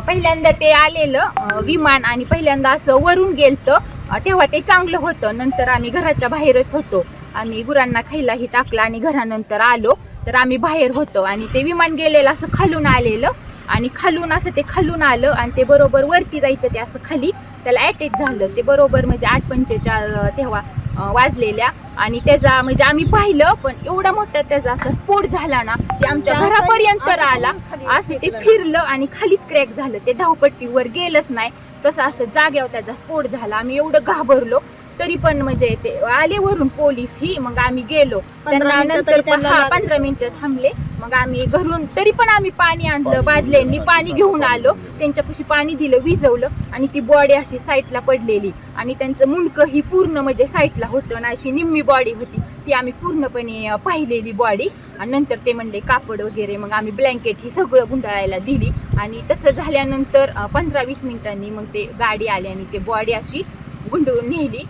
पहिल्यांदा ते आलेलं विमान आणि पहिल्यांदा असं वरून गेलतं, तेव्हा ते चांगलं होतं. नंतर आम्ही घराच्या बाहेरच होतो. आम्ही गुरांना खायलाही टाकलं आणि घरानंतर आलो तर आम्ही बाहेर होतो आणि ते विमान गेलेलं असं खालून आलेलं आणि खालून असं ते खालून आलं आणि ते बरोबर वरती जायचं ते असं खाली त्याला अटॅक झालं. ते बरोबर म्हणजे 8:45 तेव्हा वाजलेल्या आणि त्याचा म्हणजे आम्ही पाहिलं पण एवढा मोठा त्याचा असा स्फोट झाला ना ते आमच्या घरापर्यंत आला. असं ते फिरलं आणि खालीच क्रॅक झालं. ते धावपट्टीवर गेलंच नाही, तसं असं जाग्यावर त्याचा स्फोट झाला. आम्ही एवढं घाबरलो तरी पण म्हणजे ते आले वरून पोलीस ही, मग आम्ही गेलो त्यांना नंतर 15 मिनिटं थांबले. मग आम्ही घरून तरी पण आम्ही पाणी आणलं, बादल्यांनी पाणी घेऊन आलो, त्यांच्यापाशी पाणी दिलं, विजवलं आणि ती बॉडी अशी साईडला पडलेली आणि त्यांचं मुंडकं ही पूर्ण म्हणजे साईडला होतं ना, अशी निम्मी बॉडी होती ती आम्ही पूर्णपणे पाहिलेली बॉडी. आणि नंतर ते म्हणले कापड वगैरे, मग आम्ही ब्लँकेट ही सगळं गुंडाळायला दिली आणि तसं झाल्यानंतर 15-20 मिनिटांनी मग ते गाडी आली आणि ते बॉडी अशी गुंडळून नेली.